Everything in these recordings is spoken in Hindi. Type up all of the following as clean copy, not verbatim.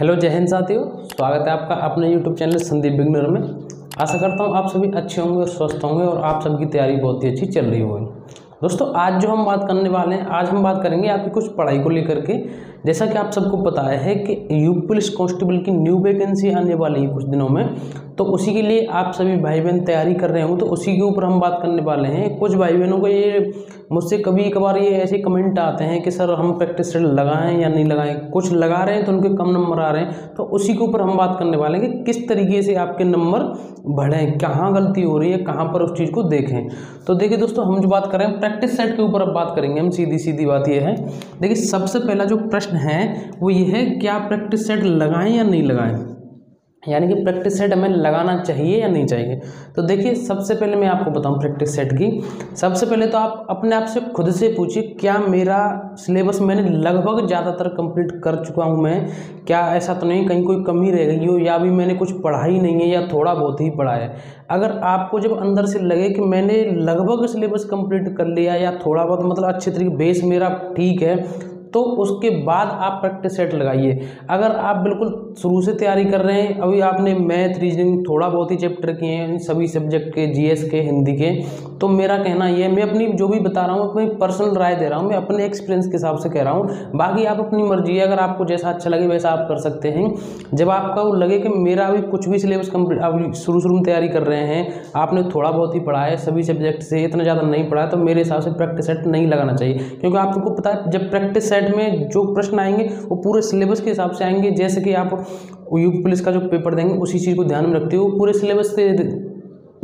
हेलो जय हिंद साथियों, स्वागत है आपका अपने यूट्यूब चैनल संदीप बिगनर में। आशा करता हूँ आप सभी अच्छे होंगे और स्वस्थ होंगे और आप सबकी तैयारी बहुत ही अच्छी चल रही होगी। दोस्तों, आज जो हम बात करने वाले हैं, आज हम बात करेंगे आपकी कुछ पढ़ाई को लेकर के। जैसा कि आप सबको पता है कि यूपी पुलिस कांस्टेबल की न्यू वैकेंसी आने वाली है कुछ दिनों में, तो उसी के लिए आप सभी भाई बहन तैयारी कर रहे हों, तो उसी के ऊपर हम बात करने वाले हैं। कुछ भाई बहनों को ये मुझसे कभी कभार ये ऐसे कमेंट आते हैं कि सर हम प्रैक्टिस सेट लगाएं या नहीं लगाएं, कुछ लगा रहे हैं तो उनके कम नंबर आ रहे हैं, तो उसी के ऊपर हम बात करने वाले हैं कि किस तरीके से आपके नंबर बढ़ें, कहाँ गलती हो रही है, कहाँ पर उस चीज़ को देखें। तो देखिए दोस्तों, हम जो बात कर रहे हैं प्रैक्टिस सेट के ऊपर अब बात करेंगे हम। सीधी बात ये है, देखिए सबसे पहला जो प्रश्न है वो ये है, क्या प्रैक्टिस सेट लगाएं या नहीं लगाएं, यानी कि प्रैक्टिस सेट हमें लगाना चाहिए या नहीं चाहिए। तो देखिए सबसे पहले मैं आपको बताऊं प्रैक्टिस सेट की। सबसे पहले तो आप अपने आप से खुद से पूछिए, क्या मेरा सिलेबस मैंने लगभग ज़्यादातर कंप्लीट कर चुका हूं मैं? क्या ऐसा तो नहीं कहीं कोई कमी रह गई हो, या भी मैंने कुछ पढ़ा ही नहीं है या थोड़ा बहुत ही पढ़ा है। अगर आपको जब अंदर से लगे कि मैंने लगभग सिलेबस कंप्लीट कर लिया या थोड़ा बहुत मतलब अच्छे तरीके बेस मेरा ठीक है, तो उसके बाद आप प्रैक्टिस सेट लगाइए। अगर आप बिल्कुल शुरू से तैयारी कर रहे हैं, अभी आपने मैथ रीजनिंग थोड़ा बहुत ही चैप्टर किए हैं सभी सब्जेक्ट के, जीएस के, हिंदी के, तो मेरा कहना ये है, मैं अपनी जो भी बता रहा हूँ अपनी पर्सनल राय दे रहा हूँ, मैं अपने एक्सपीरियंस के हिसाब से कह रहा हूँ। बाकी आप अपनी मर्जी है, अगर आपको जैसा अच्छा लगे वैसा आप कर सकते हैं। जब आपका वो लगे कि मेरा अभी कुछ भी सिलेबस कंप्लीट, अभी शुरू में तैयारी कर रहे हैं, आपने थोड़ा बहुत ही पढ़ा है सभी सब्जेक्ट से, इतना ज़्यादा नहीं पढ़ा है, तो मेरे हिसाब से प्रैक्टिस सेट नहीं लगाना चाहिए। क्योंकि आपको पता है जब प्रैक्टिस सेट में जो प्रश्न आएंगे वो पूरे सिलेबस के हिसाब से आएंगे। जैसे कि आप यूपी पुलिस का जो पेपर देंगे उसी चीज़ को ध्यान में रखते हुए पूरे सिलेबस से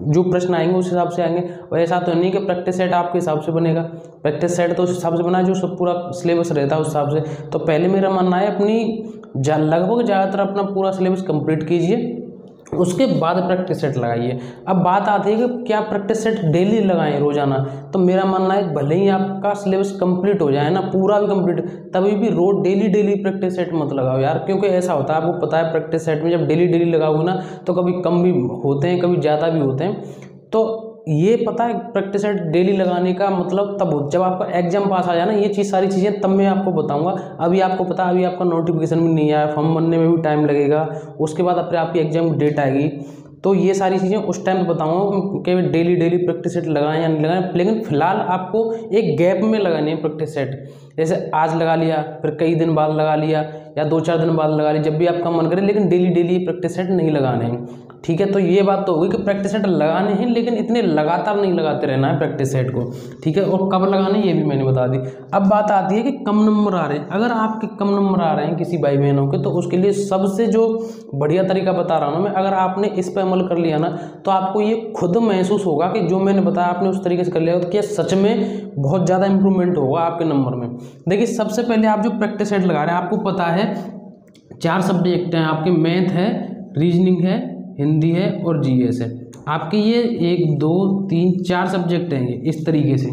जो प्रश्न आएंगे उस हिसाब से आएंगे। और ऐसा तो नहीं कि प्रैक्टिस सेट आपके हिसाब से बनेगा। प्रैक्टिस सेट तो उस हिसाब से बना है जो सब पूरा सिलेबस रहता है उस हिसाब से। तो पहले मेरा मानना है अपनी लगभग ज़्यादातर अपना पूरा सिलेबस कंप्लीट कीजिए, उसके बाद प्रैक्टिस सेट लगाइए। अब बात आती है कि क्या प्रैक्टिस सेट डेली लगाएं, रोजाना? तो मेरा मानना है भले ही आपका सिलेबस कंप्लीट हो जाए ना, पूरा भी कंप्लीट, तभी भी रोज डेली प्रैक्टिस सेट मत लगाओ यार। क्योंकि ऐसा होता है, आपको पता है प्रैक्टिस सेट में जब डेली लगाओगे ना तो कभी कम भी होते हैं, कभी ज़्यादा भी होते हैं। तो ये पता है प्रैक्टिस सेट डेली लगाने का मतलब तब हो जब आपका एग्जाम पास आ जाए ना, ये चीज़ सारी चीज़ें तब मैं आपको बताऊंगा। अभी आपको पता है अभी आपका नोटिफिकेशन भी नहीं आया, फॉर्म बनने में भी टाइम लगेगा, उसके बाद अपने आपकी एग्जाम की डेट आएगी, तो ये सारी चीज़ें उस टाइम पे बताऊंगा कि डेली प्रैक्टिस सेट लगाएं या नहीं लगाएं। लेकिन फिलहाल आपको एक गैप में लगानी है प्रैक्टिस सेट। जैसे आज लगा लिया, फिर कई दिन बाद लगा लिया, या 2-4 दिन बाद लगा लिया, जब भी आपका मन करे, लेकिन डेली प्रैक्टिस सेट नहीं लगाने हैं। ठीक है, तो ये बात तो होगी कि प्रैक्टिस सेट लगाने हैं, लेकिन इतने लगातार नहीं लगाते रहना है प्रैक्टिस सेट को। ठीक है, और कब लगाने ये भी मैंने बता दी। अब बात आती है कि कम नंबर आ रहे हैं। अगर आपके कम नंबर आ रहे हैं किसी भाई बहनों के, तो उसके लिए सबसे जो बढ़िया तरीका बता रहा हूँ मैं, अगर आपने इस पर अमल कर लिया ना, तो आपको ये खुद महसूस होगा कि जो मैंने बताया आपने उस तरीके से कर लिया, तो क्या सच में बहुत ज़्यादा इंप्रूवमेंट होगा आपके नंबर में। देखिए सबसे पहले आप जो प्रैक्टिस सेट लगा रहे हैं, आपको पता है 4 सब्जेक्ट हैं आपके, मैथ है, रीजनिंग है, हिंदी है और जीएस है। आपके ये 1 2 3 4 सब्जेक्ट हैं ये इस तरीके से।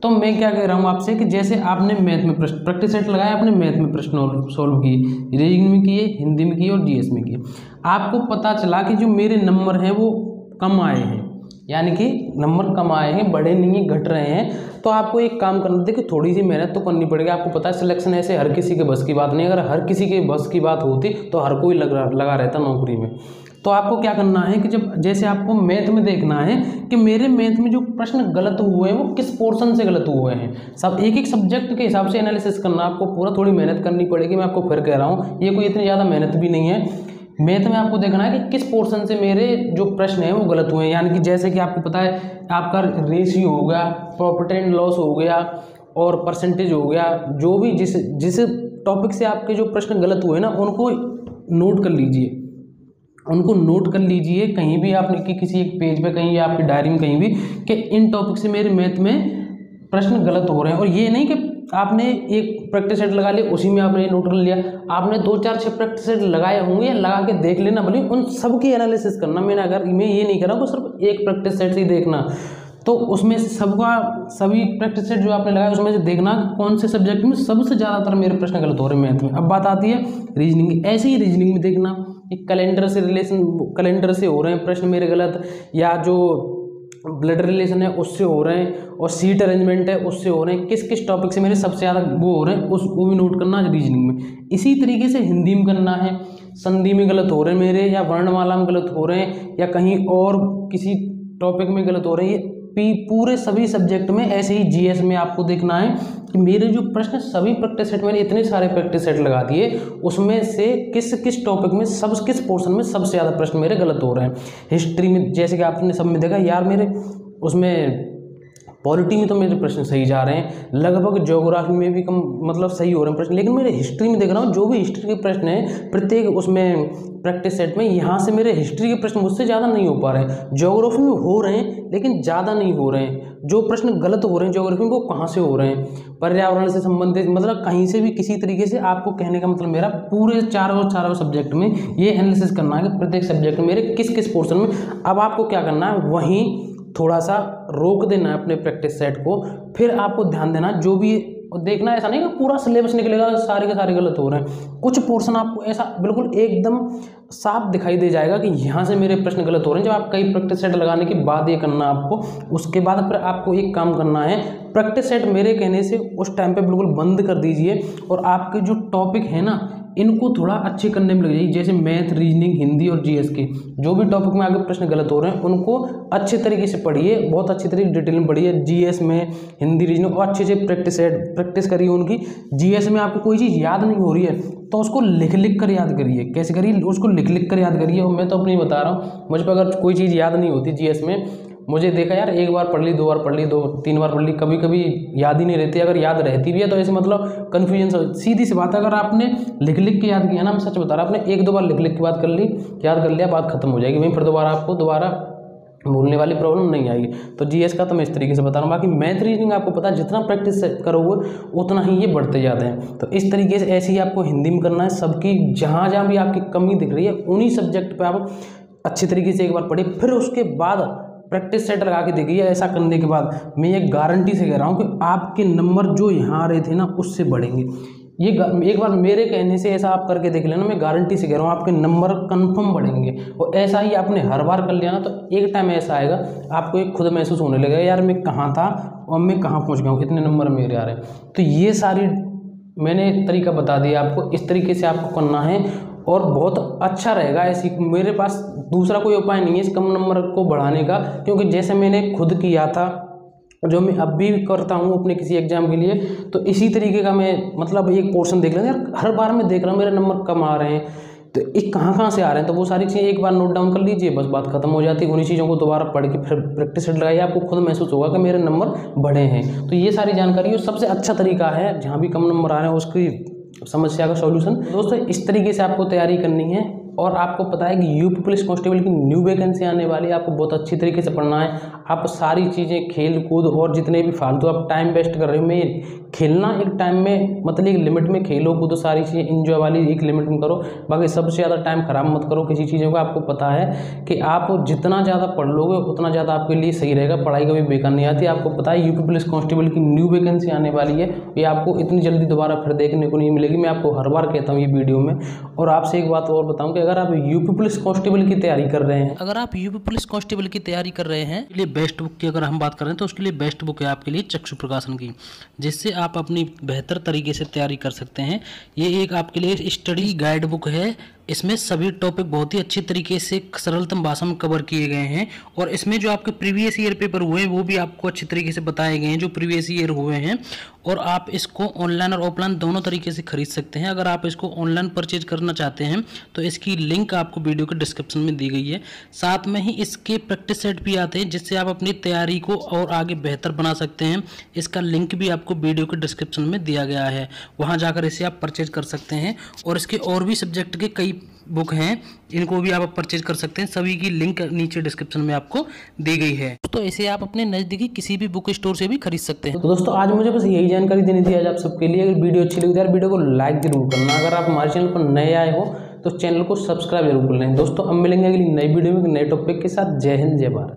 तो मैं क्या कह रहा हूँ आपसे कि जैसे आपने मैथ में प्रश्न प्रैक्टिस सेट लगाया, आपने मैथ में प्रश्न सॉल्व किए, रीजनिंग में किए, हिंदी में किए और जीएस में किए, आपको पता चला कि जो मेरे नंबर हैं वो कम आए हैं, यानी कि नंबर कम आए हैं, बढ़े नहीं घट रहे हैं। तो आपको एक काम करना, देखिए थोड़ी सी मेहनत तो करनी पड़ेगी। आपको पता है सिलेक्शन ऐसे हर किसी के बस की बात नहीं। अगर हर किसी के बस की बात होती तो हर कोई लगा रहता नौकरी में। तो आपको क्या करना है कि जब जैसे आपको मैथ में देखना है कि मेरे मैथ में जो प्रश्न गलत हुए हैं वो किस पोर्शन से गलत हुए हैं, सब एक सब्जेक्ट के हिसाब से एनालिसिस करना आपको पूरा, थोड़ी मेहनत करनी पड़ेगी। मैं आपको फिर कह रहा हूँ, ये कोई इतनी ज़्यादा मेहनत भी नहीं है। मैथ में आपको देखना है कि किस पोर्शन से मेरे जो प्रश्न हैं वो गलत हुए हैं। यानी कि जैसे कि आपको पता है आपका रेशियो हो गया, प्रॉफिट एंड लॉस हो गया और परसेंटेज हो गया, जो भी जिस टॉपिक से आपके जो प्रश्न गलत हुए ना, उनको नोट कर लीजिए, उनको नोट कर लीजिए कहीं भी आपने कि किसी एक पेज पे कहीं या आपकी डायरी में कहीं भी, कि इन टॉपिक से मेरे मैथ में प्रश्न गलत हो रहे हैं। और ये नहीं कि आपने एक प्रैक्टिस सेट लगा लिया उसी में आपने नोट कर लिया, आपने 2-4-6 प्रैक्टिस सेट लगाए होंगे, लगा के देख लेना, भले उन सब की एनालिसिस करना। मैं ये नहीं कर रहा हूँ सिर्फ एक प्रैक्टिस सेट से ही देखना, तो उसमें से सभी प्रैक्टिस सेट जो आपने लगाया उसमें से देखना कौन से सब्जेक्ट में सबसे ज़्यादातर मेरे प्रश्न गलत हो रहे हैं मैथ में। अब बात आती है रीजनिंग, ऐसे ही रीजनिंग में देखना कैलेंडर से हो रहे हैं प्रश्न मेरे गलत, या जो ब्लड रिलेशन है उससे हो रहे हैं, और सीट अरेंजमेंट है उससे हो रहे हैं, किस किस टॉपिक से मेरे सबसे ज़्यादा वो हो रहे हैं, उसको भी नोट करना है रीजनिंग में। इसी तरीके से हिंदी में करना है, संधि में गलत हो रहे हैं मेरे, या वर्णमाला में गलत हो रहे हैं, या कहीं और किसी टॉपिक में गलत हो रहे हैं, ये पूरे सभी सब्जेक्ट में। ऐसे ही जीएस में आपको देखना है कि मेरे जो प्रश्न सभी प्रैक्टिस सेट, मैंने इतने सारे प्रैक्टिस सेट लगा दिए, उसमें से किस किस टॉपिक में किस पोर्शन में सबसे ज़्यादा प्रश्न मेरे गलत हो रहे हैं। हिस्ट्री में जैसे कि आपने सब में देखा यार, मेरे उसमें पॉलिटी में तो मेरे प्रश्न सही जा रहे हैं, लगभग ज्योग्राफी में भी कम मतलब सही हो रहे हैं प्रश्न, लेकिन मेरे हिस्ट्री में देख रहा हूँ जो भी हिस्ट्री के प्रश्न हैं प्रत्येक उसमें प्रैक्टिस सेट में, यहाँ से मेरे हिस्ट्री के प्रश्न मुझसे ज़्यादा नहीं हो पा रहे हैं। ज्योग्राफी में हो रहे हैं लेकिन ज़्यादा नहीं हो रहे हैं। जो प्रश्न गलत हो रहे हैं ज्योग्राफी में वो कहाँ से हो रहे हैं, पर्यावरण से संबंधित, मतलब कहीं से भी किसी तरीके से। आपको कहने का मतलब मेरा पूरे चारों सब्जेक्ट में ये एनालिसिस करना है कि प्रत्येक सब्जेक्ट में मेरे किस किस पोर्शन में। अब आपको क्या करना है, वहीं थोड़ा सा रोक देना है अपने प्रैक्टिस सेट को, फिर आपको ध्यान देना जो भी देखना। ऐसा नहीं कि पूरा सिलेबस निकलेगा सारे के सारे गलत हो रहे हैं, कुछ पोर्शन आपको ऐसा बिल्कुल एकदम साफ दिखाई दे जाएगा कि यहाँ से मेरे प्रश्न गलत हो रहे हैं। जब आप कई प्रैक्टिस सेट लगाने के बाद ये करना आपको, उसके बाद फिर आपको एक काम करना है, प्रैक्टिस सेट मेरे कहने से उस टाइम पे बिल्कुल बंद कर दीजिए और आपके जो टॉपिक है ना इनको थोड़ा अच्छे करने में लग जाइए। जैसे मैथ, रीजनिंग, हिंदी और जीएस के जो भी टॉपिक में आगे प्रश्न गलत हो रहे हैं उनको अच्छे तरीके से पढ़िए, बहुत अच्छी तरीके डिटेल में पढ़िए। जीएस में, हिंदी, रीजनिंग और अच्छे से प्रैक्टिस करिए उनकी। जीएस में आपको कोई चीज़ याद नहीं हो रही है तो उसको लिख कर याद करिए। कैसे करिए, उसको लिख कर याद करिए। और मैं तो अपनी बता रहा हूँ, मुझ पर अगर कोई चीज़ याद नहीं होती जीएस में, मुझे देखा यार एक बार पढ़ ली, 2 बार पढ़ ली, 2-3 बार पढ़ ली, कभी कभी याद ही नहीं रहती। अगर याद रहती भी है तो ऐसे मतलब कन्फ्यूजन, सीधी सी बात है। अगर आपने लिख के याद किया ना, मैं सच बता रहा, आपने 1-2 बार लिख के बात कर ली, याद कर लिया, बात खत्म हो जाएगी वहीं, फिर आपको दोबारा भूलने वाली प्रॉब्लम नहीं आएगी। तो जीएस का तो मैं इस तरीके से बता रहा हूँ। बाकी मैथ, रीजनिंग आपको पता है जितना प्रैक्टिस करोगे उतना ही ये बढ़ते जाते हैं। तो इस तरीके से ऐसे ही आपको हिंदी में करना है। सबकी जहाँ जहाँ भी आपकी कमी दिख रही है उन्हीं सब्जेक्ट पे आप अच्छी तरीके से एक बार पढ़िए, फिर उसके बाद प्रैक्टिस सेट लगा के देखिए। ऐसा करने के बाद मैं ये गारंटी से कह रहा हूँ कि आपके नंबर जो यहाँ आ रहे थे ना उससे बढ़ेंगे। ये एक बार मेरे कहने से ऐसा आप करके देख लेना, मैं गारंटी से कह रहा हूँ आपके नंबर कंफर्म बढ़ेंगे। और ऐसा ही आपने हर बार कर लिया ना तो एक टाइम ऐसा आएगा आपको एक खुद महसूस होने लगेगा, यार मैं कहाँ था और मैं कहाँ पहुँच गया हूँ, इतने नंबर मेरे आ रहे हैं। तो ये सारी मैंने तरीका बता दिया आपको, इस तरीके से आपको करना है और बहुत अच्छा रहेगा। ऐसी मेरे पास दूसरा कोई उपाय नहीं है इस कम नंबर को बढ़ाने का, क्योंकि जैसे मैंने खुद किया था, जो मैं अब भी करता हूँ अपने किसी एग्जाम के लिए, तो इसी तरीके का मैं मतलब एक पोर्शन देख लेता यार, हर बार मैं देख रहा हूँ मेरे नंबर कम आ रहे हैं, तो एक कहाँ से आ रहे हैं, तो वो सारी चीज़ें एक बार नोट डाउन कर लीजिए, बस बात खत्म हो जाती है। उन्हीं चीज़ों को दोबारा पढ़ के फिर प्रैक्टिस सेट लगाइए, आपको खुद महसूस होगा कि मेरे नंबर बढ़े हैं। तो ये सारी जानकारी और सबसे अच्छा तरीका है, जहाँ भी कम नंबर आ रहे हैं उसकी समस्या का सॉल्यूशन। दोस्तों इस तरीके से आपको तैयारी करनी है। और आपको पता है कि यूपी पुलिस कांस्टेबल की न्यू वैकेंसी आने वाली है, आपको बहुत अच्छी तरीके से पढ़ना है। आप सारी चीज़ें खेल कूद और जितने भी फालतू आप टाइम वेस्ट कर रहे हो, मैं खेलना एक टाइम में मतलब एक लिमिट में खेलो कूदो, सारी चीज़ें इंजॉय वाली एक लिमिट में करो, बाकी सबसे ज़्यादा टाइम खराब मत करो किसी चीज़ों का। आपको पता है कि आप जितना ज़्यादा पढ़ लोगे उतना ज़्यादा आपके लिए सही रहेगा, पढ़ाई कभी बेकार नहीं आती। आपको पता है यूपी पुलिस कांस्टेबल की न्यू वैकेंसी आने वाली है, ये आपको इतनी जल्दी दोबारा फिर देखने को नहीं मिलेगी। मैं आपको हर बार कहता हूँ ये वीडियो में। और आपसे एक बात और बताऊँ कि अगर आप यूपी पुलिस कांस्टेबल की तैयारी कर रहे हैं, अगर आप यूपी पुलिस कांस्टेबल की तैयारी कर रहे हैं, लिए बेस्ट बुक की अगर हम बात करें तो उसके लिए बेस्ट बुक है आपके लिए चक्षु प्रकाशन की, जिससे आप अपनी बेहतर तरीके से तैयारी कर सकते हैं। ये एक आपके लिए स्टडी गाइड बुक है। इसमें सभी टॉपिक बहुत ही अच्छी तरीके से सरलतम भाषा में कवर किए गए हैं और इसमें जो आपके प्रीवियस ईयर पेपर हुए हैं वो भी आपको अच्छी तरीके से बताए गए हैं जो प्रीवियस ईयर हुए हैं। और आप इसको ऑनलाइन और ऑफलाइन दोनों तरीके से खरीद सकते हैं। अगर आप इसको ऑनलाइन परचेज करना चाहते हैं तो इसकी लिंक आपको वीडियो के डिस्क्रिप्शन में दी गई है। साथ में ही इसके प्रैक्टिस सेट भी आते हैं जिससे आप अपनी तैयारी को और आगे बेहतर बना सकते हैं। इसका लिंक भी आपको वीडियो के डिस्क्रिप्शन में दिया गया है, वहाँ जाकर इसे आप परचेज कर सकते हैं। और इसके और भी सब्जेक्ट के कई बुक हैं, इनको भी आप परचेज कर सकते हैं। सभी की लिंक नीचे डिस्क्रिप्शन में आपको दी गई है, तो इसे आप अपने नज़दीकी किसी भी बुक स्टोर से भी खरीद सकते हैं। तो दोस्तों आज मुझे बस यही जानकारी देनी थी आज आप सबके लिए। अगर वीडियो अच्छी लगी तो यार वीडियो को लाइक जरूर करना। अगर आप हमारे चैनल पर नए आए हो तो चैनल को सब्सक्राइब जरूर कर लें। दोस्तों अब मिलेंगे अगली नई वीडियो में नए टॉपिक के साथ। जय हिंद, जय भारत।